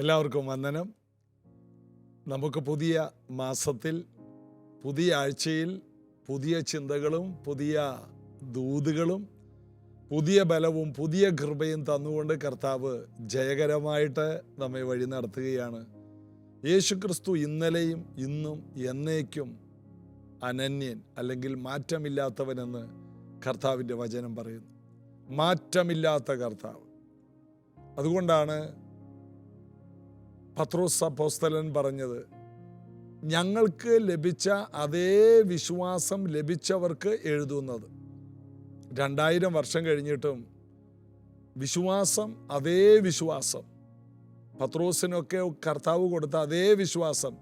എല്ലാവർക്കും വന്ദനം. നമുക്ക് പുതിയ മാസത്തിൽ, പുതിയ ആഴ്ചയിൽ പുതിയ ചിന്തകളും പുതിയ ദൂതുകളും പുതിയ ബലവും പുതിയ കൃപയും തന്നുകൊണ്ട് കർത്താവ് ജയകരമായിട്ട് നമ്മെ വഴി നടത്തുകയാണ്. യേശുക്രിസ്തു ഇന്നലെയും ഇന്നും എന്നേക്കും അനന്യൻ അല്ലെങ്കിൽ മാറ്റമില്ലാത്തവനെന്ന് കർത്താവിൻ്റെ വചനം പറയുന്നു. മാറ്റമില്ലാത്ത കർത്താവ്. അതുകൊണ്ടാണ് പത്രോസ് അപ്പോസ്തലൻ പറഞ്ഞത്, ഞങ്ങൾക്ക് ലഭിച്ച അതേ വിശ്വാസം ലഭിച്ചവർക്ക് എഴുതുന്നത്. 2000 വർഷം കഴിഞ്ഞിട്ടും വിശ്വാസം, അതേ വിശ്വാസം, പത്രോസിനൊക്കെ കർത്താവ് കൊടുത്ത അതേ വിശ്വാസം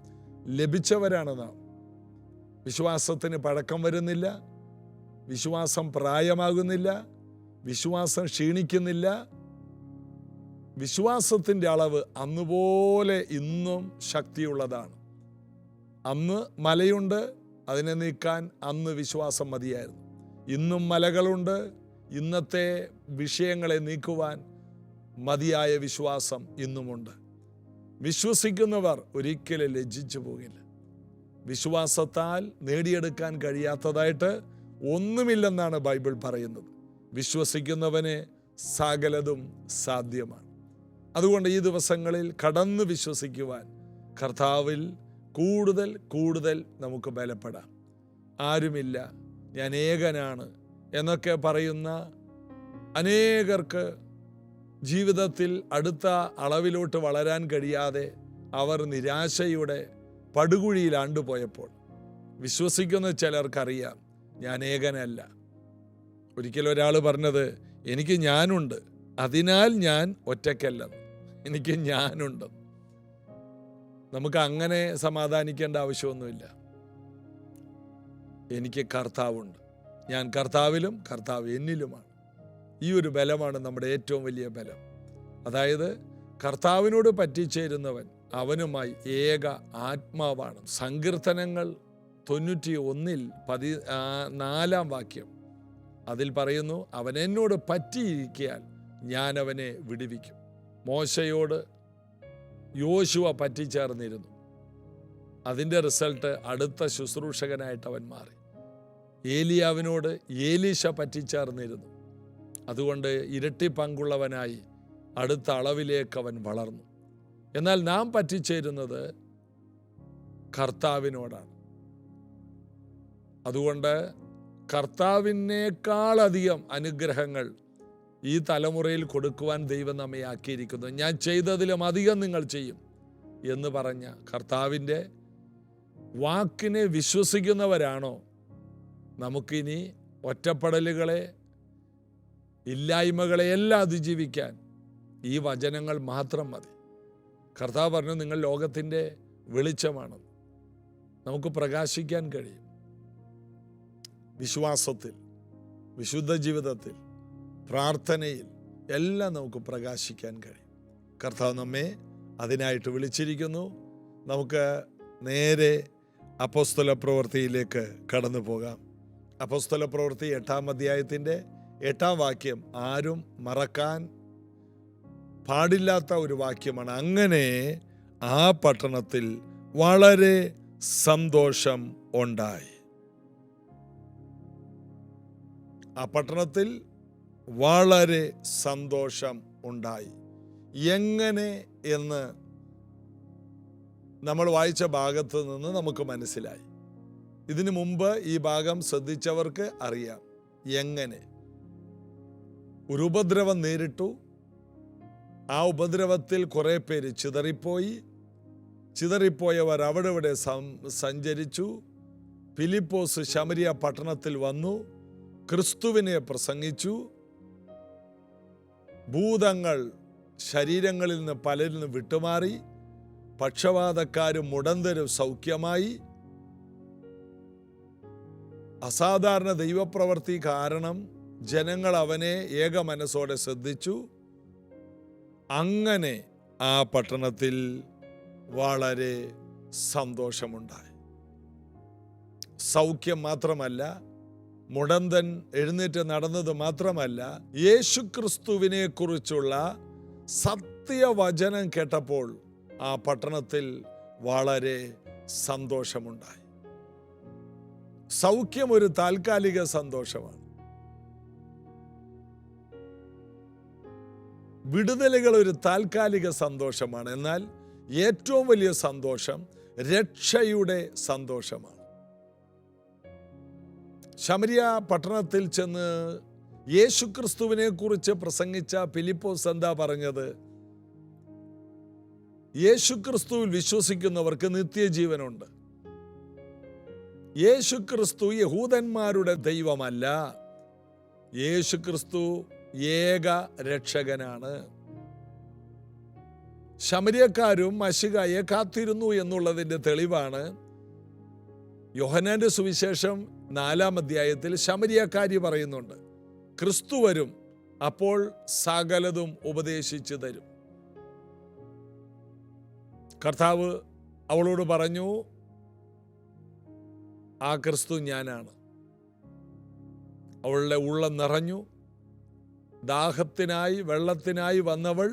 ലഭിച്ചവരാണ് നാം. വിശ്വാസത്തിന് പഴക്കം വരുന്നില്ല, വിശ്വാസം പ്രായമാകുന്നില്ല, വിശ്വാസം ക്ഷീണിക്കുന്നില്ല. വിശ്വാസത്തിൻ്റെ അളവ് അന്നുപോലെ ഇന്നും ശക്തിയുള്ളതാണ്. അന്ന് മലയുണ്ട്, അതിനെ നീക്കാൻ അന്ന് വിശ്വാസം മതിയായിരുന്നു. ഇന്നും മലകളുണ്ട്, ഇന്നത്തെ വിഷയങ്ങളെ നീക്കുവാൻ മതിയായ വിശ്വാസം ഇന്നുമുണ്ട്. വിശ്വസിക്കുന്നവർ ഒരിക്കലും ലജ്ജിച്ചു പോകില്ല. വിശ്വാസത്താൽ നേടിയെടുക്കാൻ കഴിയാത്തതായിട്ട് ഒന്നുമില്ലെന്നാണ് ബൈബിൾ പറയുന്നത്. വിശ്വസിക്കുന്നവന് സകലതും സാധ്യമാണ്. അതുകൊണ്ട് ഈ ദിവസങ്ങളിൽ കടന്ന് വിശ്വസിക്കുവാൻ കർത്താവിൽ കൂടുതൽ കൂടുതൽ നമുക്ക് ബലപ്പെടാം. ആരുമില്ല, ഞാൻ ഏകനാണ് എന്നൊക്കെ പറയുന്ന അനേകർക്ക് ജീവിതത്തിൽ അടുത്ത അളവിലോട്ട് വളരാൻ കഴിയാതെ അവർ നിരാശയുടെ പടുകുഴിയിൽ ആണ്ടുപോയപ്പോൾ വിശ്വസിക്കുന്ന ചിലർക്കറിയാം, ഞാൻ ഏകനല്ല. ഒരിക്കലും ഒരാൾ പറഞ്ഞത്, എനിക്ക് ഞാനുണ്ട്, അതിനാൽ ഞാൻ ഒറ്റയ്ക്കല്ലെന്ന്. എനിക്ക് ഞാനുണ്ട്. നമുക്ക് അങ്ങനെ സമാധാനിക്കേണ്ട ആവശ്യമൊന്നുമില്ല. എനിക്ക് കർത്താവുണ്ട്, ഞാൻ കർത്താവിലും കർത്താവ് എന്നിലുമാണ്. ഈ ഒരു ബലമാണ് നമ്മുടെ ഏറ്റവും വലിയ ബലം. അതായത് കർത്താവിനോട് പറ്റിച്ചേരുന്നവൻ അവനുമായി ഏക ആത്മാവാണ്. സങ്കീർത്തനങ്ങൾ 91:4 വാക്യം അതിൽ പറയുന്നു, അവൻ എന്നോട് പറ്റിയിരിക്കാൻ ഞാൻ അവനെ വിടുവിക്കും. മോശയോട് യോശുവ പറ്റിച്ചേർന്നിരുന്നു. അതിൻ്റെ റിസൾട്ട് അടുത്ത ശുശ്രൂഷകനായിട്ട് അവൻ മാറി. ഏലിയാവിനോട് ഏലീശ പറ്റിച്ചേർന്നിരുന്നു. അതുകൊണ്ട് ഇരട്ടി പങ്കുള്ളവനായി അടുത്ത അളവിലേക്ക് അവൻ വളർന്നു. എന്നാൽ നാം പറ്റിച്ചേരുന്നത് കർത്താവിനോടാണ്. അതുകൊണ്ട് കർത്താവിനേക്കാളധികം അനുഗ്രഹങ്ങൾ ഈ തലമുറയിൽ കൊടുക്കുവാൻ ദൈവം നമ്മെ ആക്കിയിരിക്കുന്നു. ഞാൻ ചെയ്തതിലും അധികം നിങ്ങൾ ചെയ്യും എന്ന് പറഞ്ഞ കർത്താവിൻ്റെ വാക്കിനെ വിശ്വസിക്കുന്നവരാണോ നമുക്കിനി ഒറ്റപ്പെടലുകളെ, ഇല്ലായ്മകളെ എല്ലാം അതിജീവിക്കാൻ ഈ വചനങ്ങൾ മാത്രം മതി. കർത്താവ് പറഞ്ഞു, നിങ്ങൾ ലോകത്തിൻ്റെ വെളിച്ചമാണ്. നമുക്ക് പ്രകാശിക്കാൻ കഴിയും. വിശ്വാസത്തിൽ, വിശുദ്ധ ജീവിതത്തിൽ, പ്രാർത്ഥനയിൽ എല്ലാം നമുക്ക് പ്രകാശിക്കാൻ കഴിയും. കർത്താവ് നമ്മെ അതിനായിട്ട് വിളിച്ചിരിക്കുന്നു. നമുക്ക് നേരെ അപ്പോസ്തല പ്രവൃത്തിയിലേക്ക് കടന്നു പോകാം. അപ്പോസ്തല പ്രവൃത്തി 8-ാം അധ്യായത്തിൻ്റെ 8-ാം വാക്യം ആരും മറക്കാൻ പാടില്ലാത്ത ഒരു വാക്യമാണ്. അങ്ങനെ ആ പട്ടണത്തിൽ വളരെ സന്തോഷം ഉണ്ടായി. ആ പട്ടണത്തിൽ വളരെ സന്തോഷം ഉണ്ടായി. എങ്ങനെ എന്ന് നമ്മൾ വായിച്ച ഭാഗത്ത് നിന്ന് നമുക്ക് മനസ്സിലായി. ഇതിനു മുമ്പ് ഈ ഭാഗം ശ്രദ്ധിച്ചവർക്ക് അറിയാം. എങ്ങനെ ഒരു ഉപദ്രവം നേരിട്ടു. ആ ഉപദ്രവത്തിൽ കുറേ പേര് ചിതറിപ്പോയി. ചിതറിപ്പോയവർ അവിടെ ഇവിടെ സഞ്ചരിച്ചു. ഫിലിപ്പോസ് ശമരിയ പട്ടണത്തിൽ വന്നു, ക്രിസ്തുവിനെ പ്രസംഗിച്ചു. ഭൂതങ്ങൾ ശരീരങ്ങളിൽ നിന്ന് പലരിൽ നിന്ന് വിട്ടുമാറി. പക്ഷവാതക്കാരും മുടന്തരും സൗഖ്യമായി. അസാധാരണ ദൈവപ്രവൃത്തി കാരണം ജനങ്ങൾ അവനെ ഏക മനസ്സോടെ ശ്രദ്ധിച്ചു. അങ്ങനെ ആ പട്ടണത്തിൽ വളരെ സന്തോഷമുണ്ടായി. സൗഖ്യം മാത്രമല്ല, മുടന്തൻ എഴുന്നേറ്റ് നടന്നത് മാത്രമല്ല, യേശുക്രിസ്തുവിനെ കുറിച്ചുള്ള സത്യവചനം കേട്ടപ്പോൾ ആ പട്ടണത്തിൽ വളരെ സന്തോഷമുണ്ടായി. സൗഖ്യം ഒരു താൽക്കാലിക സന്തോഷമാണ്. വിടുതലുകൾ ഒരു താൽക്കാലിക സന്തോഷമാണ്. എന്നാൽ ഏറ്റവും വലിയ സന്തോഷം രക്ഷയുടെ സന്തോഷമാണ്. ശമരിയ പട്ടണത്തിൽ ചെന്ന് യേശുക്രിസ്തുവിനെ കുറിച്ച് പ്രസംഗിച്ച ഫിലിപ്പോസ് എന്താ പറഞ്ഞത്? യേശുക്രിസ്തുവിൽ വിശ്വസിക്കുന്നവർക്ക് നിത്യജീവനുണ്ട്. യേശുക്രിസ്തു യഹൂദന്മാരുടെ ദൈവമല്ല. യേശുക്രിസ്തു ഏക രക്ഷകനാണ്. ശമരിയക്കാരും മശിഹായെ കാത്തിരുന്നു എന്നുള്ളതിൻ്റെ തെളിവാണ് യോഹന്നാന്റെ സുവിശേഷം 4-ാം അധ്യായത്തിൽ ശമരിയക്കാരി പറയുന്നുണ്ട്, ക്രിസ്തു വരും, അപ്പോൾ സകലതും ഉപദേശിച്ചു തരും. കർത്താവ് അവളോട് പറഞ്ഞു, ആ ക്രിസ്തു ഞാനാണ്. അവളുടെ ഉള്ളം നിറഞ്ഞു. ദാഹത്തിനായി വെള്ളത്തിനായി വന്നവൾ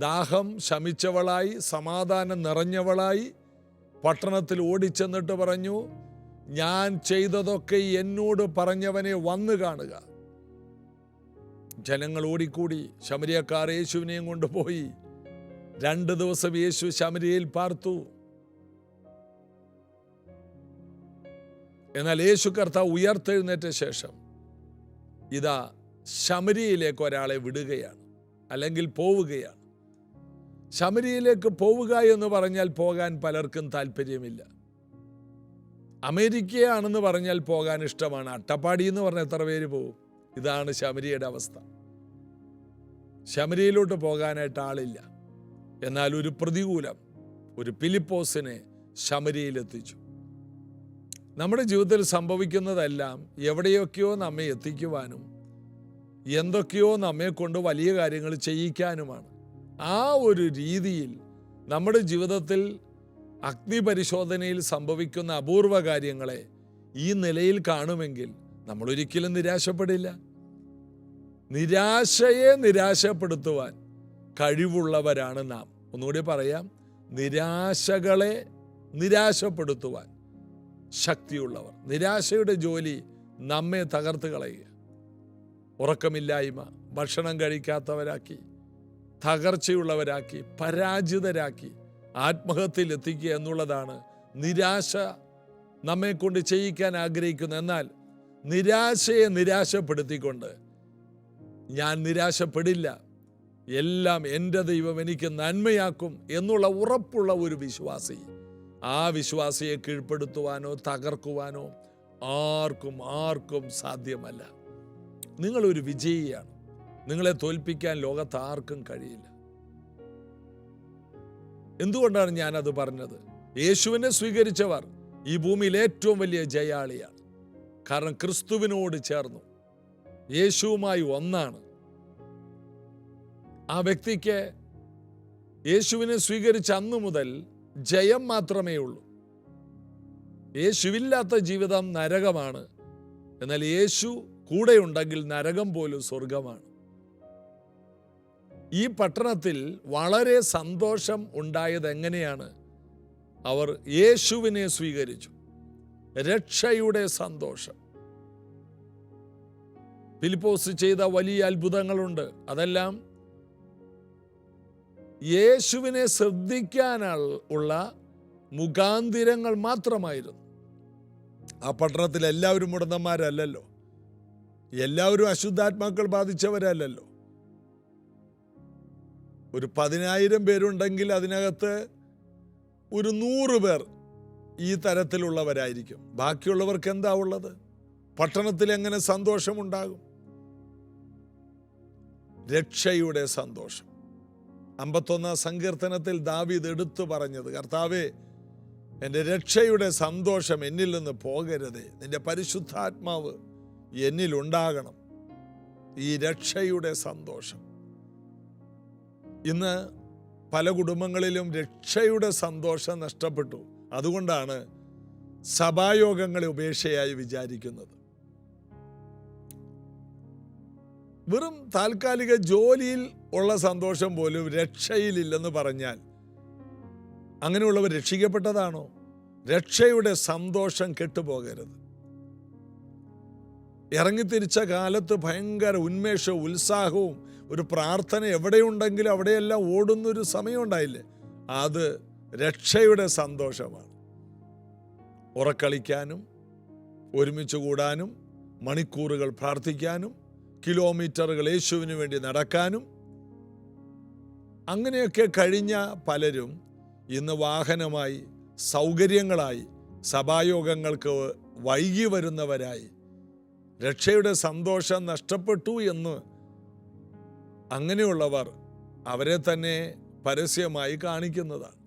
ദാഹം ശമിച്ചവളായി, സമാധാനം നിറഞ്ഞവളായി പട്ടണത്തിൽ ഓടിച്ചെന്നിട്ട് പറഞ്ഞു, ഞാൻ ചെയ്തതൊക്കെ എന്നോട് പറഞ്ഞവനെ വന്നു കാണുക. ജനങ്ങൾ ഓടിക്കൂടി. ശമരിയക്കാർ യേശുവിനെയും കൊണ്ടുപോയി. 2 ദിവസം യേശു ശമരിയയിൽ പാർത്തു. എന്നാൽ യേശു കർത്താവ് ഉയർത്തെഴുന്നേറ്റ ശേഷം ഇതാ ശമരിയയിലേക്ക് ഒരാളെ വിടുകയാണ്, അല്ലെങ്കിൽ പോവുകയാണ്. ശമരിയയിലേക്ക് പോവുക എന്ന് പറഞ്ഞാൽ പോകാൻ പലർക്കും താല്പര്യമില്ല. അമേരിക്കയാണെന്ന് പറഞ്ഞാൽ പോകാൻ ഇഷ്ടമാണ്. അട്ടപ്പാടി എന്ന് പറഞ്ഞാൽ എത്ര പേര് പോകും? ഇതാണ് ശമരിയയുടെ അവസ്ഥ. ശമരിയയിലോട്ട് പോകാനായിട്ട് ആളില്ല. എന്നാൽ ഒരു പ്രതികൂലം ഒരു ഫിലിപ്പോസിനെ ശമരിയയിലെത്തിച്ചു. നമ്മുടെ ജീവിതത്തിൽ സംഭവിക്കുന്നതെല്ലാം എവിടെയൊക്കെയോ നമ്മെ എത്തിക്കുവാനും എന്തൊക്കെയോ നമ്മെ കൊണ്ട് വലിയ കാര്യങ്ങൾ ചെയ്യിക്കാനുമാണ്. ആ ഒരു രീതിയിൽ നമ്മുടെ ജീവിതത്തിൽ അഗ്നിപരിശോധനയിൽ സംഭവിക്കുന്ന അപൂർവ കാര്യങ്ങളെ ഈ നിലയിൽ കാണുമെങ്കിൽ നമ്മൾ ഒരിക്കലും നിരാശപ്പെടില്ല. നിരാശയെ നിരാശപ്പെടുത്തുവാൻ കഴിവുള്ളവരാണ് നാം. ഒന്നുകൂടി പറയാം, നിരാശകളെ നിരാശപ്പെടുത്തുവാൻ ശക്തിയുള്ളവർ. നിരാശയുടെ ജോലി നമ്മെ തകർത്ത് കളയുക, ഉറക്കമില്ലായ്മ, ഭക്ഷണം കഴിക്കാത്തവരാക്കി, തകർച്ചയുള്ളവരാക്കി, പരാജിതരാക്കി ആത്മഹത്യയിൽ എത്തിക്കുക എന്നുള്ളതാണ് നിരാശ നമ്മെ കൊണ്ട് ചെയ്യിക്കാൻ ആഗ്രഹിക്കുന്നത്. എന്നാൽ നിരാശയെ നിരാശപ്പെടുത്തിക്കൊണ്ട് ഞാൻ നിരാശപ്പെടില്ല, എല്ലാം എൻ്റെ ദൈവം എനിക്ക് നന്മയാക്കും എന്നുള്ള ഉറപ്പുള്ള ഒരു വിശ്വാസി, ആ വിശ്വാസിയെ കീഴ്പ്പെടുത്തുവാനോ തകർക്കുവാനോ ആർക്കും സാധ്യമല്ല. നിങ്ങളൊരു വിജയിയാണ്. നിങ്ങളെ തോൽപ്പിക്കാൻ ലോകത്ത് ആർക്കും കഴിയില്ല. എന്തുകൊണ്ടാണ് ഞാനത് പറഞ്ഞത്? യേശുവിനെ സ്വീകരിച്ചവർ ഈ ഭൂമിയിൽ ഏറ്റവും വലിയ ജയാളിയാണ്. കാരണം ക്രിസ്തുവിനോട് ചേർന്നു, യേശുവുമായി ഒന്നാണ്. ആ വ്യക്തിക്ക് യേശുവിനെ സ്വീകരിച്ച അന്നു മുതൽ ജയം മാത്രമേ ഉള്ളൂ. യേശുവില്ലാത്ത ജീവിതം നരകമാണ്. എന്നാൽ യേശു കൂടെയുണ്ടെങ്കിൽ നരകം പോലും സ്വർഗമാണ്. ഈ പട്ടണത്തിൽ വളരെ സന്തോഷം ഉണ്ടായത് എങ്ങനെയാണ്? അവർ യേശുവിനെ സ്വീകരിച്ചു. രക്ഷയുടെ സന്തോഷം. ഫിലിപ്പോസ് ചെയ്ത വലിയ അത്ഭുതങ്ങളുണ്ട്. അതെല്ലാം യേശുവിനെ ശ്രദ്ധിക്കാനുള്ള മുഖാന്തിരങ്ങൾ മാത്രമായിരുന്നു. ആ പട്ടണത്തിൽ എല്ലാവരും മുടന്തന്മാരല്ലല്ലോ, എല്ലാവരും അശുദ്ധാത്മാക്കൾ ബാധിച്ചവരല്ലല്ലോ. ഒരു 10,000 പേരുണ്ടെങ്കിൽ അതിനകത്ത് ഒരു 100 പേർ ഈ തരത്തിലുള്ളവരായിരിക്കും. ബാക്കിയുള്ളവർക്ക് എന്താ ഉള്ളത്? പട്ടണത്തിൽ എങ്ങനെ സന്തോഷമുണ്ടാകും? രക്ഷയുടെ സന്തോഷം. 51 സങ്കീർത്തനത്തിൽ ദാവീദ് എടുത്തു പറഞ്ഞത്, കർത്താവേ, എൻ്റെ രക്ഷയുടെ സന്തോഷം എന്നിൽ നിന്ന് പോകരുതേ, നിന്റെ പരിശുദ്ധാത്മാവ് എന്നിലുണ്ടാകണം. ഈ രക്ഷയുടെ സന്തോഷം. ഇന്ന് പല കുടുംബങ്ങളിലും രക്ഷയുടെ സന്തോഷം നഷ്ടപ്പെട്ടു. അതുകൊണ്ടാണ് സഭായോഗങ്ങളെ ഉപേക്ഷയായി വിചാരിക്കുന്നത്. വെറും താൽക്കാലിക ജോലിയിൽ ഉള്ള സന്തോഷം പോലും രക്ഷയിലില്ലെന്ന് പറഞ്ഞാൽ അങ്ങനെയുള്ളവർ രക്ഷിക്കപ്പെട്ടതാണോ? രക്ഷയുടെ സന്തോഷം കെട്ടുപോകരുത്. ഇറങ്ങിത്തിരിച്ച കാലത്ത് ഭയങ്കര ഉന്മേഷവും ഉത്സാഹവും ഒരു പ്രാർത്ഥന എവിടെയുണ്ടെങ്കിലും അവിടെയെല്ലാം ഓടുന്നൊരു സമയം ഉണ്ടായില്ലേ? അത് രക്ഷയുടെ സന്തോഷമാണ്. ഉറക്കളിക്കാനും ഒരുമിച്ച് കൂടാനും മണിക്കൂറുകൾ പ്രാർത്ഥിക്കാനും കിലോമീറ്ററുകൾ യേശുവിന് വേണ്ടി നടക്കാനും അങ്ങനെയൊക്കെ കഴിഞ്ഞ പലരും ഇന്ന് വാഹനമായി സൗകര്യങ്ങളായി സഭായോഗങ്ങൾക്ക് വൈകി വരുന്നവരായി രക്ഷയുടെ സന്തോഷം നഷ്ടപ്പെട്ടു എന്ന് അങ്ങനെയുള്ളവർ അവരെ തന്നെ പരസ്യമായി കാണിക്കുന്നതാണ്.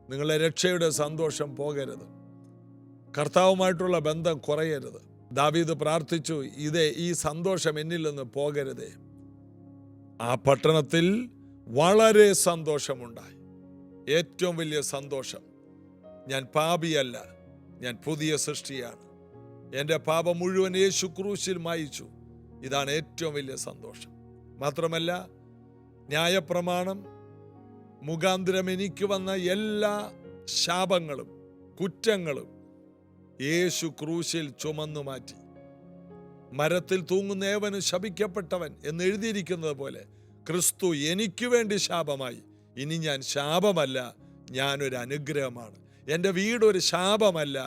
നിങ്ങളുടെ രക്ഷയുടെ സന്തോഷം പോകരുത്. കർത്താവുമായിട്ടുള്ള ബന്ധം കുറയരുത്. ദാവീദ് പ്രാർത്ഥിച്ചു, ഈ സന്തോഷം എന്നിൽ നിന്ന് പോകരുതേ. ആ പട്ടണത്തിൽ വളരെ സന്തോഷമുണ്ടായി. ഏറ്റവും വലിയ സന്തോഷം, ഞാൻ പാപിയല്ല, ഞാൻ പുതിയ സൃഷ്ടിയാണ്, എൻ്റെ പാപം മുഴുവൻ യേശു ക്രൂശിൽ മായിച്ചു. ഇതാണ് ഏറ്റവും വലിയ സന്തോഷം. മാത്രമല്ല, ന്യായപ്രമാണം മുഖാന്തരം എനിക്ക് വന്ന എല്ലാ ശാപങ്ങളും കുറ്റങ്ങളും യേശു ക്രൂശിൽ ചുമന്നു മാറ്റി. മരത്തിൽ തൂങ്ങുന്ന ഏവന് ശപിക്കപ്പെട്ടവൻ എന്ന് എഴുതിയിരിക്കുന്നത് പോലെ ക്രിസ്തു എനിക്ക് വേണ്ടി ശാപമായി. ഇനി ഞാൻ ശാപമല്ല, ഞാനൊരു അനുഗ്രഹമാണ്. എൻ്റെ വീടൊരു ശാപമല്ല,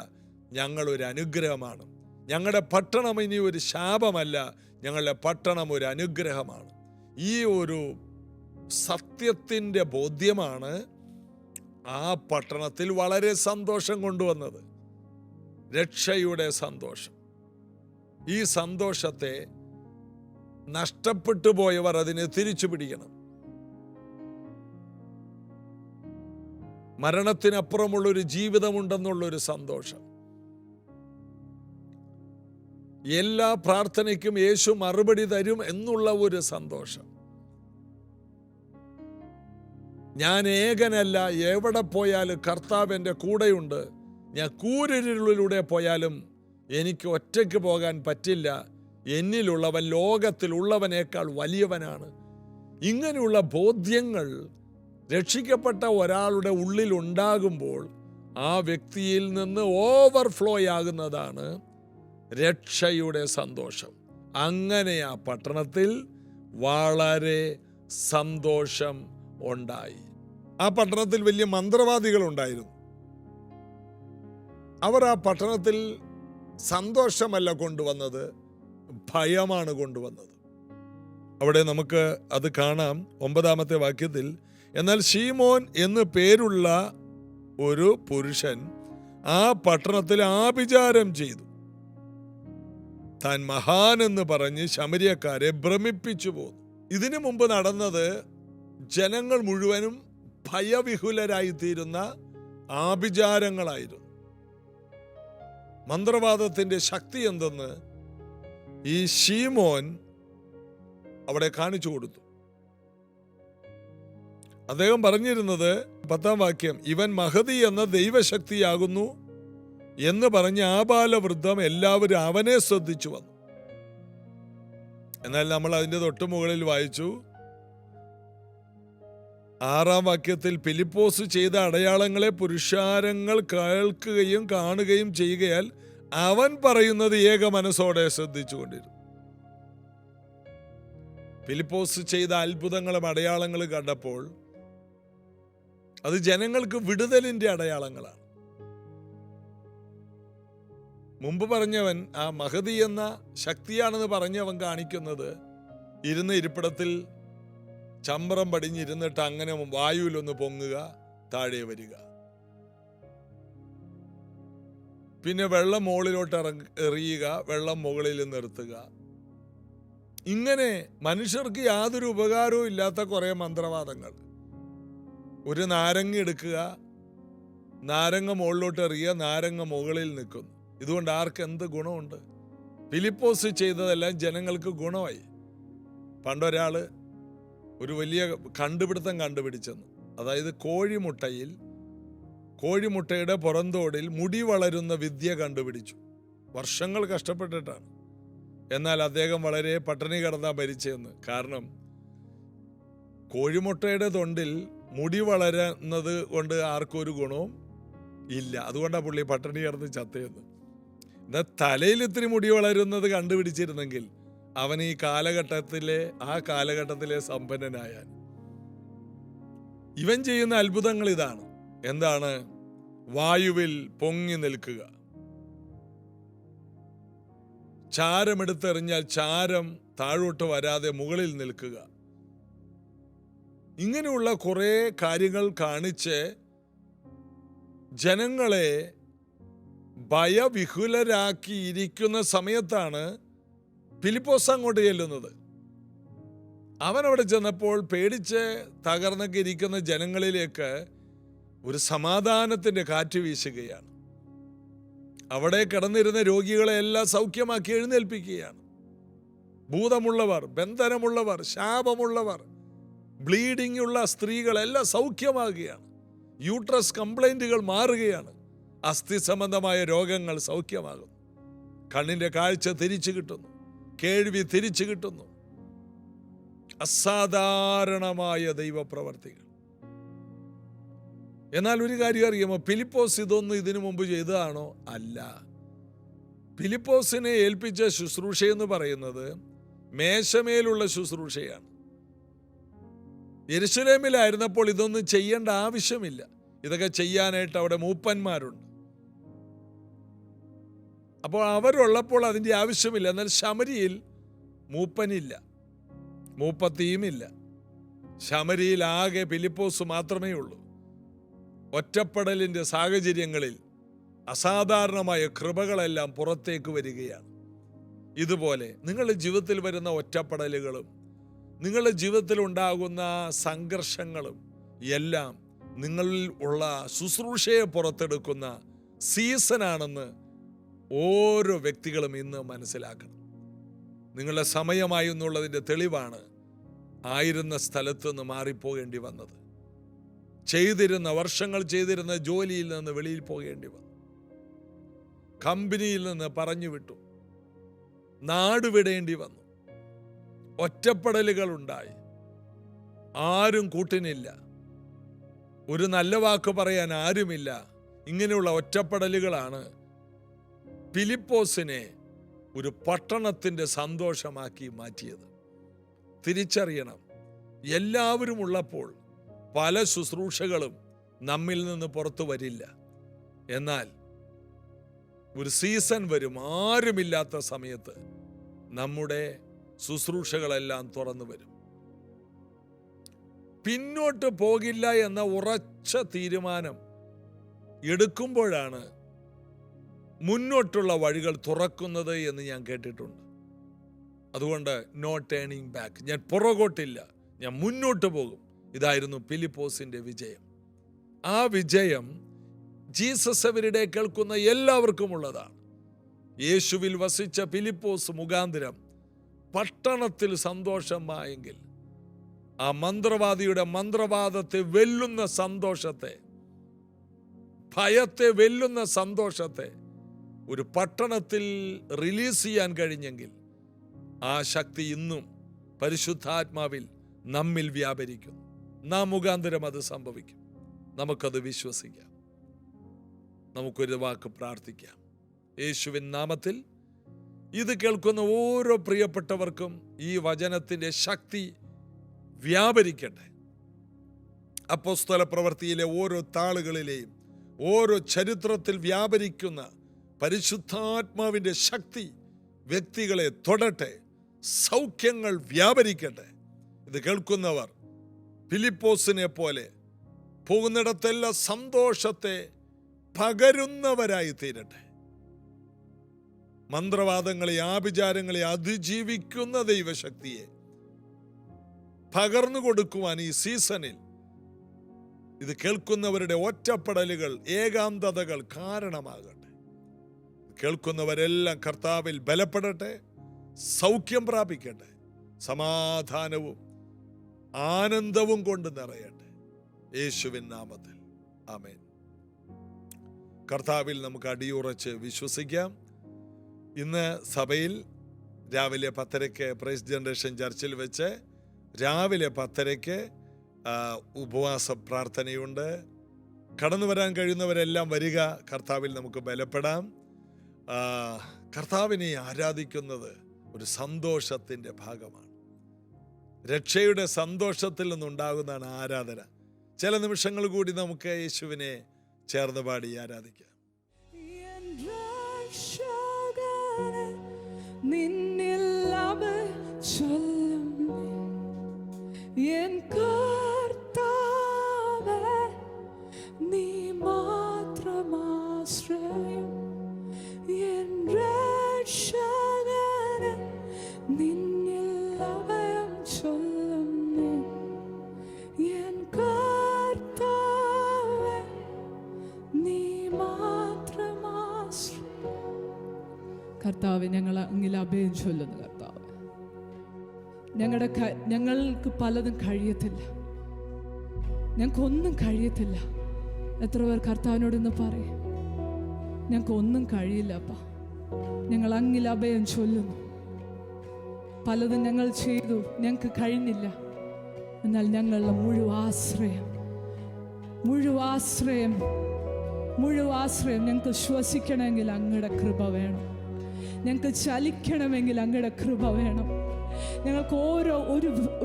ഞങ്ങളൊരു അനുഗ്രഹമാണ്. ഞങ്ങളുടെ പട്ടണം ഇനി ഒരു ശാപമല്ല, ഞങ്ങളുടെ പട്ടണം ഒരു അനുഗ്രഹമാണ്. ഈ ഒരു സത്യത്തിൻ്റെ ബോധ്യമാണ് ആ പട്ടണത്തിൽ വളരെ സന്തോഷം കൊണ്ടുവന്നത്. രക്ഷയുടെ സന്തോഷം. ഈ സന്തോഷത്തെ നഷ്ടപ്പെട്ടു പോയവർ അതിനെ തിരിച്ചു പിടിക്കണം. മരണത്തിനപ്പുറമുള്ളൊരു ജീവിതമുണ്ടെന്നുള്ളൊരു സന്തോഷം. എല്ലാ പ്രാർത്ഥനയ്ക്കും യേശു മറുപടി തരും എന്നുള്ള ഒരു സന്തോഷം. ഞാൻ ഏകനല്ല, എവിടെ പോയാലും കർത്താവ് എൻ്റെ കൂടെയുണ്ട്. ഞാൻ കൂരിരുളിലൂടെ പോയാലും എനിക്ക് ഒറ്റയ്ക്ക് പോകാൻ പറ്റില്ല. എന്നിലുള്ളവൻ ലോകത്തിലുള്ളവനേക്കാൾ വലിയവനാണ്. ഇങ്ങനെയുള്ള ബോധ്യങ്ങൾ രക്ഷിക്കപ്പെട്ട ഒരാളുടെ ഉള്ളിൽ ഉണ്ടാകുമ്പോൾ ആ വ്യക്തിയിൽ നിന്ന് ഓവർഫ്ലോ ആകുന്നതാണ് രക്ഷയുടെ സന്തോഷം. അങ്ങനെ ആ പട്ടണത്തിൽ വളരെ സന്തോഷം ഉണ്ടായി. ആ പട്ടണത്തിൽ വലിയ മന്ത്രവാദികൾ ഉണ്ടായിരുന്നു. അവർ ആ പട്ടണത്തിൽ സന്തോഷമല്ല കൊണ്ടുവന്നത്, ഭയമാണ് കൊണ്ടുവന്നത്. അവിടെ നമുക്ക് അത് കാണാം 9-ാമത്തെ വാക്യത്തിൽ. എന്നാൽ ശീമോൻ എന്ന് പേരുള്ള ഒരു പുരുഷൻ ആ പട്ടണത്തിൽ ആഭിചാരം ചെയ്തു. താൻ മഹാൻ എന്ന് പറഞ്ഞ് ശമര്യക്കാരെ ഭ്രമിപ്പിച്ചു പോന്നു. ഇതിനു മുമ്പ് നടന്നത് ജനങ്ങൾ മുഴുവനും ഭയവിഹുലരായിത്തീരുന്ന ആഭിചാരങ്ങളായിരുന്നു. മന്ത്രവാദത്തിന്റെ ശക്തി എന്തെന്ന് ഈ ശീമോൻ അവിടെ കാണിച്ചു കൊടുത്തു. അദ്ദേഹം പറഞ്ഞിരുന്നത് 10-ാം വാക്യം, ഇവൻ മഹതി എന്ന ദൈവശക്തിയാകുന്നു എന്ന് പറഞ്ഞ് ആബാലവൃദ്ധം എല്ലാവരും അവനെ ശ്രദ്ധിച്ചു വന്നു. എന്നാൽ നമ്മൾ അതിന്റെ തൊട്ടു മുകളിൽ വായിച്ചു 6-ാം വാക്യത്തിൽ, ഫിലിപ്പോസ് ചെയ്ത അടയാളങ്ങളെ പുരുഷാരങ്ങൾ കേൾക്കുകയും കാണുകയും ചെയ്യുകയാൽ അവൻ പറയുന്നത് ഏക മനസ്സോടെ ശ്രദ്ധിച്ചുകൊണ്ടിരുന്നു. ഫിലിപ്പോസ് ചെയ്ത അത്ഭുതങ്ങളും അടയാളങ്ങളും കണ്ടപ്പോൾ അത് ജനങ്ങൾക്ക് വിടുതലിന്റെ അടയാളങ്ങളാണ്. മുമ്പ് പറഞ്ഞവൻ ആ മഹതി എന്ന ശക്തിയാണെന്ന് പറഞ്ഞവൻ കാണിക്കുന്നത് ഇരുന്ന ഇരിപ്പിടത്തിൽ ചമ്രം പടിഞ്ഞിരുന്നിട്ട് അങ്ങനെ വായുവിലൊന്ന് പൊങ്ങുക, താഴെ വരിക, പിന്നെ വെള്ളം മുകളിലോട്ട് എറിയുക, വെള്ളം മുകളിൽ നിർത്തുക. ഇങ്ങനെ മനുഷ്യർക്ക് യാതൊരു ഉപകാരവും ഇല്ലാത്ത കുറെ മന്ത്രവാദങ്ങൾ. ഒരു നാരങ്ങ എടുക്കുക, നാരങ്ങ മുകളിലോട്ട് എറിയുക, നാരങ്ങ മുകളിൽ നിൽക്കുന്നു. ഇതുകൊണ്ട് ആർക്ക് എന്ത് ഗുണമുണ്ട്? ഫിലിപ്പോസ് ചെയ്തതെല്ലാം ജനങ്ങൾക്ക് ഗുണമായി. പണ്ടൊരാള് ഒരു വലിയ കണ്ടുപിടുത്തം കണ്ടുപിടിച്ചെന്ന്. അതായത് കോഴിമുട്ടയുടെ പുറന്തോടിൽ മുടി വളരുന്ന വിദ്യ കണ്ടുപിടിച്ചു. വർഷങ്ങൾ കഷ്ടപ്പെട്ടിട്ടാണ്. എന്നാൽ അദ്ദേഹം വളരെ പട്ടിണി കിടന്നാ മരിച്ചെന്ന്. കാരണം കോഴിമുട്ടയുടെ തൊണ്ടിൽ മുടി വളരുന്നത് കൊണ്ട് ആർക്കും ഒരു ഗുണവും ഇല്ല. അതുകൊണ്ടാണ് പുള്ളി പട്ടിണി കിടന്ന് ചത്തയെന്ന്. എന്നാൽ തലയിൽ ഇത്തിരി മുടി വളരുന്നത് കണ്ടുപിടിച്ചിരുന്നെങ്കിൽ അവൻ ഈ കാലഘട്ടത്തിലെ സമ്പന്നനായാൽ. ഇവൻ ചെയ്യുന്ന അത്ഭുതങ്ങൾ ഇതാണ്. എന്താണ്? വായുവിൽ പൊങ്ങി നിൽക്കുക, ചാരമെടുത്തെറിഞ്ഞാൽ ചാരം താഴോട്ട് വരാതെ മുകളിൽ നിൽക്കുക. ഇങ്ങനെയുള്ള കുറെ കാര്യങ്ങൾ കാണിച്ച് ജനങ്ങളെ ഭയവിഹുലരാക്കിയിരിക്കുന്ന സമയത്താണ് ഫിലിപ്പോസ് അങ്ങോട്ട് ചെല്ലുന്നത്. അവൻ അവിടെ ചെന്നപ്പോൾ പേടിച്ച് തകർന്നൊക്കെ ഇരിക്കുന്ന ജനങ്ങളിലേക്ക് ഒരു സമാധാനത്തിന്റെ കാറ്റ് വീശുകയാണ്. അവിടെ കിടന്നിരുന്ന രോഗികളെ എല്ലാം സൗഖ്യമാക്കി എഴുന്നേൽപ്പിക്കുകയാണ്. ഭൂതമുള്ളവർ, ബന്ധനമുള്ളവർ, ശാപമുള്ളവർ, ബ്ലീഡിംഗ് ഉള്ള സ്ത്രീകളെല്ലാം സൗഖ്യമാകുകയാണ്. യൂട്രസ് കംപ്ലൈന്റുകൾ മാറുകയാണ്. അസ്ഥി സംബന്ധമായ രോഗങ്ങൾ സൗഖ്യമാകുന്നു. കണ്ണിന്റെ കാഴ്ച തിരിച്ചു കിട്ടുന്നു, കേൾവി തിരിച്ചു കിട്ടുന്നു. അസാധാരണമായ ദൈവപ്രവർത്തികൾ. എന്നാൽ ഒരു കാര്യം അറിയാമോ? ഫിലിപ്പോസ് ഇതൊന്നും ഇതിനു മുമ്പ് ചെയ്തതാണോ? അല്ല. ഫിലിപ്പോസിനെ ഏൽപ്പിച്ച ശുശ്രൂഷ എന്ന് പറയുന്നത് മേശമേലുള്ള ശുശ്രൂഷയാണ്. യെരുശലേമിലായിരുന്നപ്പോൾ ഇതൊന്നും ചെയ്യേണ്ട ആവശ്യമില്ല. ഇതൊക്കെ ചെയ്യാനായിട്ട് അവിടെ മൂപ്പന്മാരുണ്ട്. അപ്പോൾ അവരുള്ളപ്പോൾ അതിൻ്റെ ആവശ്യമില്ല. എന്നാൽ ശമരിയിൽ മൂപ്പനില്ല, മൂപ്പത്തിയുമില്ല. ശമരിയിൽ ആകെ ഫിലിപ്പോസ് മാത്രമേ ഉള്ളൂ. ഒറ്റപ്പെടലിൻ്റെ സാഹചര്യങ്ങളിൽ അസാധാരണമായ കൃപകളെല്ലാം പുറത്തേക്ക് വരികയാണ്. ഇതുപോലെ നിങ്ങളുടെ ജീവിതത്തിൽ വരുന്ന ഒറ്റപ്പെടലുകളും നിങ്ങളുടെ ജീവിതത്തിൽ ഉണ്ടാകുന്ന സംഘർഷങ്ങളും എല്ലാം നിങ്ങളിൽ ഉള്ള ശുശ്രൂഷയെ പുറത്തെടുക്കുന്ന സീസണാണെന്ന് ഓരോ വ്യക്തികളും ഇന്ന് മനസ്സിലാക്കണം. നിങ്ങളുടെ സമയമായി എന്നുള്ളതിൻ്റെ തെളിവാണ് ആയിരുന്ന സ്ഥലത്ത് നിന്ന് മാറിപ്പോകേണ്ടി വന്നത്. വർഷങ്ങൾ ചെയ്തിരുന്ന ജോലിയിൽ നിന്ന് വെളിയിൽ പോകേണ്ടി വന്നു. കമ്പനിയിൽ നിന്ന് പറഞ്ഞു വിട്ടു. നാട് വിടേണ്ടി വന്നു. ഒറ്റപ്പെടലുകൾ ഉണ്ടായി. ആരും കൂട്ടിനില്ല. ഒരു നല്ല വാക്ക് പറയാൻ ആരുമില്ല. ഇങ്ങനെയുള്ള ഒറ്റപ്പെടലുകളാണ് ഫിലിപ്പോസിനെ ഒരു പട്ടണത്തിൻ്റെ സന്തോഷമാക്കി മാറ്റിയത്. തിരിച്ചറിയണം, എല്ലാവരും ഉള്ളപ്പോൾ പല ശുശ്രൂഷകളും നമ്മിൽ നിന്ന് പുറത്തു വരില്ല. എന്നാൽ ഒരു സീസൺ വരും, ആരുമില്ലാത്ത സമയത്ത് നമ്മുടെ ശുശ്രൂഷകളെല്ലാം തുറന്നു വരും. പിന്നോട്ട് പോകില്ല എന്ന ഉറച്ച തീരുമാനം എടുക്കുമ്പോഴാണ് മുന്നോട്ടുള്ള വഴികൾ തുറക്കുന്നത് എന്ന് ഞാൻ കേട്ടിട്ടുണ്ട്. അതുകൊണ്ട് നോ ടേണിംഗ് ബാക്ക്. ഞാൻ പുറകോട്ടില്ല, ഞാൻ മുന്നോട്ട് പോകും. ഇതായിരുന്നു ഫിലിപ്പോസിന്റെ വിജയം. ആ വിജയം ജീസസ് എവരിഡേ കേൾക്കുന്ന എല്ലാവർക്കും ഉള്ളതാണ്. യേശുവിൽ വസിച്ച ഫിലിപ്പോസ് മുഖാന്തരം പട്ടണത്തിൽ സന്തോഷമായെങ്കിൽ ആ മന്ത്രവാദിയുടെ മന്ത്രവാദത്തെ വെല്ലുന്ന സന്തോഷത്തെ, ഭയത്തെ വെല്ലുന്ന സന്തോഷത്തെ ഒരു പട്ടണത്തിൽ റിലീസ് ചെയ്യാൻ കഴിഞ്ഞെങ്കിൽ ആ ശക്തി ഇന്നും പരിശുദ്ധാത്മാവിൽ നമ്മിൽ വ്യാപരിക്കും. നാം മുഖാന്തരം അത് സംഭവിക്കും. നമുക്കത് വിശ്വസിക്കാം. നമുക്കൊരു വാക്ക് പ്രാർത്ഥിക്കാം. യേശുവിൻ നാമത്തിൽ ഇത് കേൾക്കുന്ന ഓരോ പ്രിയപ്പെട്ടവർക്കും ഈ വചനത്തിൻ്റെ ശക്തി വ്യാപരിക്കട്ടെ. അപ്പോസ്തല പ്രവൃത്തിയിലെ ഓരോ താളുകളിലെയും ഓരോ ചരിത്രത്തിൽ വ്യാപരിക്കുന്ന പരിശുദ്ധാത്മാവിൻ്റെ ശക്തി വ്യക്തികളെ തൊടട്ടെ. സൗഖ്യങ്ങൾ വ്യാപരിക്കട്ടെ. ഇത് കേൾക്കുന്നവർ ഫിലിപ്പോസിനെ പോലെ പോകുന്നിടത്തെല്ലാം സന്തോഷത്തെ പകരുന്നവരായി തീരട്ടെ. മന്ത്രവാദങ്ങളെ, ആഭിചാരങ്ങളെ അതിജീവിക്കുന്ന ദൈവശക്തിയെ പകർന്നു കൊടുക്കുവാൻ ഈ സീസണിൽ ഇത് കേൾക്കുന്നവരുടെ ഒറ്റപ്പെടലുകൾ, ഏകാന്തതകൾ കാരണമാകട്ടെ. കേൾക്കുന്നവരെല്ലാം കർത്താവിൽ ബലപ്പെടട്ടെ, സൗഖ്യം പ്രാപിക്കട്ടെ, സമാധാനവും ആനന്ദവും കൊണ്ട് നിറയട്ടെ. യേശുവിൻ നാമത്തിൽ ആമേൻ. കർത്താവിൽ നമുക്ക് അടിയുറച്ച് വിശ്വസിക്കാം. ഇന്ന് സഭയിൽ രാവിലെ 10:30 പ്രൈസ് ജനറേഷൻ ചർച്ചിൽ വെച്ച് രാവിലെ 10:30 ഉപവാസ പ്രാർത്ഥനയുണ്ട്. കടന്നു വരാൻ കഴിയുന്നവരെല്ലാം വരിക. കർത്താവിൽ നമുക്ക് ബലപ്പെടാം. കർത്താവിനെ ആരാധിക്കുന്നത് ഒരു സന്തോഷത്തിൻ്റെ ഭാഗമാണ്. രക്ഷയുടെ സന്തോഷത്തിൽ നിന്നുണ്ടാകുന്നതാണ് ആരാധന. ചില നിമിഷങ്ങൾ കൂടി നമുക്ക് യേശുവിനെ ചേർന്ന് പാടി ആരാധിക്കാം. നീ മാത്രമാശ്രയം എൻ രക്ഷകനെ, നിന്നിൽ അഭയം ചൊല്ലുന്നു എൻ കർത്താവേ, നീ മാത്രമാശ്രയം. കർത്താവേ, ഞങ്ങൾ അങ്ങിൽ അഭയം ചൊല്ലുന്നു. കർത്താവ്, ഞങ്ങൾക്ക് പലതും കഴിയത്തില്ല, ഞങ്ങൾക്കൊന്നും കഴിയത്തില്ല. എത്ര പേർ കർത്താവിനോടൊന്ന് പറയും, ഞങ്ങൾക്കൊന്നും കഴിയില്ല അപ്പാ, ഞങ്ങൾ അങ്ങിൽ അഭയം ചൊല്ലുന്നു. പലതും ഞങ്ങൾ ചെയ്തു, ഞങ്ങൾക്ക് കഴിഞ്ഞില്ല. എന്നാൽ ഞങ്ങളുടെ മുഴുവാശ്രയം ഞങ്ങൾക്ക് ശ്വസിക്കണമെങ്കിൽ അങ്ങയുടെ കൃപ വേണം, ഞങ്ങൾക്ക് ചലിക്കണമെങ്കിൽ അങ്ങയുടെ കൃപ വേണം, ഞങ്ങൾക്ക്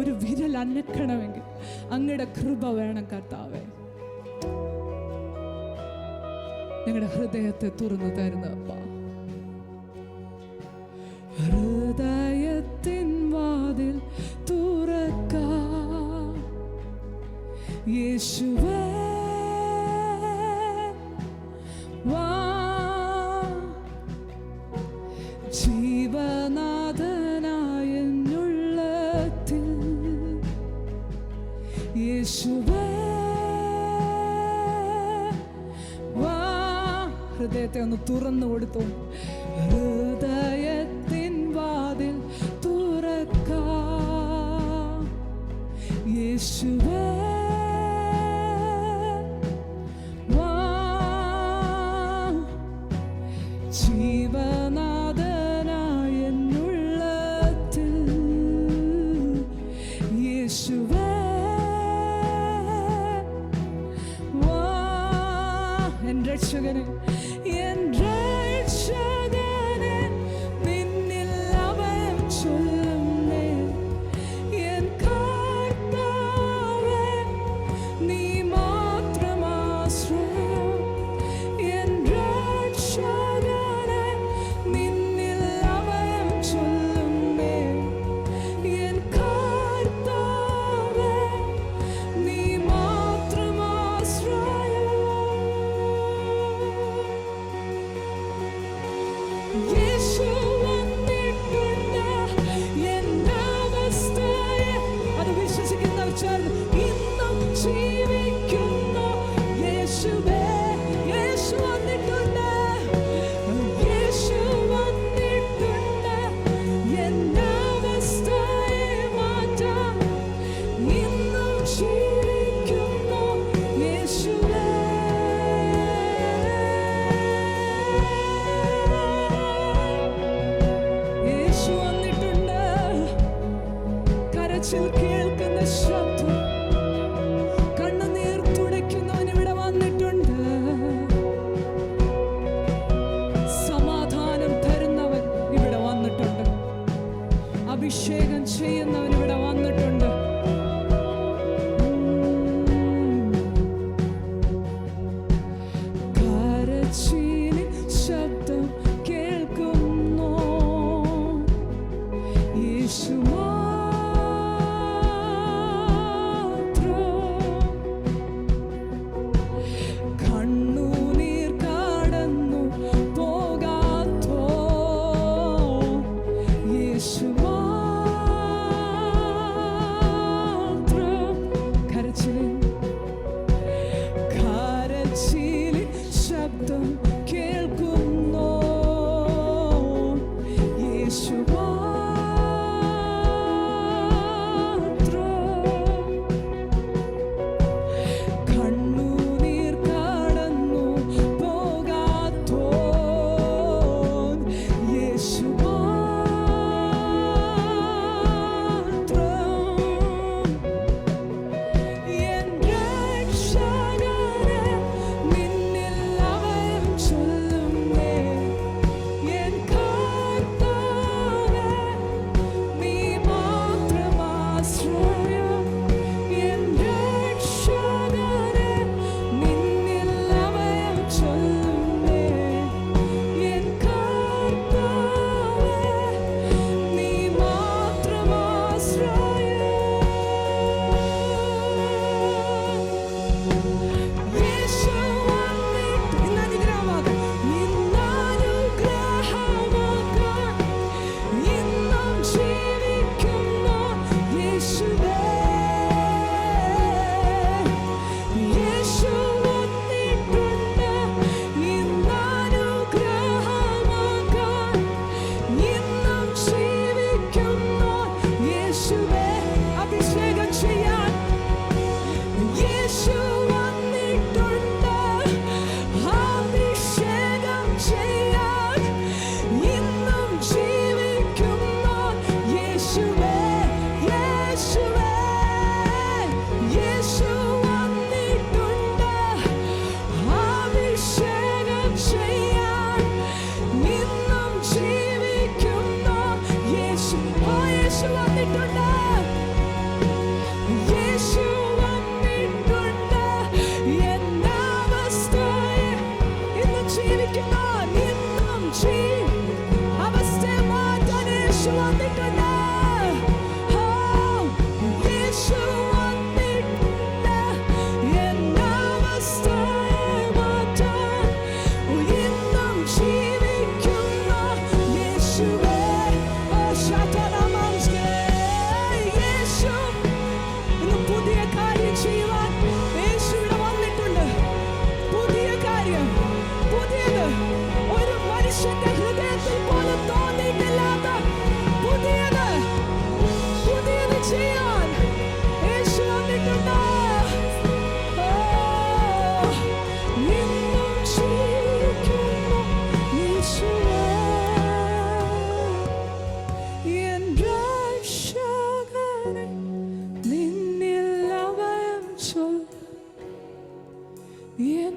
ഒരു വിരൽ അനക്കണമെങ്കിൽ അങ്ങയുടെ കൃപ വേണം. കർത്താവേ, ഞങ്ങളുടെ ഹൃദയത്തെ തുറന്നു തരുന്നപ്പ, ഹൃദയത്തിൻ വാതിൽ തുറക്കാം യേശുവേ, വാ ജീവനാഥനായ എന്നുള്ളത്തിൽ യേശുവേ, ഹൃദയത്തെ ഒന്ന് തുറന്നു കൊടുത്തു. ഹൃദയത്തിൻ വാതിൽ തുറക്കാം യേശുവേ, വാ ജീവനാഥനായ എന്നുള്ളത്തിൽ യേശുവേ, വാ എൻ രക്ഷകനെ, എൻ രക്ഷകനെ, നിന്നിൽ അഭയം ചൊല്ലുന്നേ എൻ കർത്താവേ, നീ മാത്രമാശ്രയം എൻ രക്ഷകനെ, നിന്നിൽ അഭയം ചൊല്ലുന്നേ എൻ കർത്താവേ, നീ മാത്രമാശ്രയം. എൻ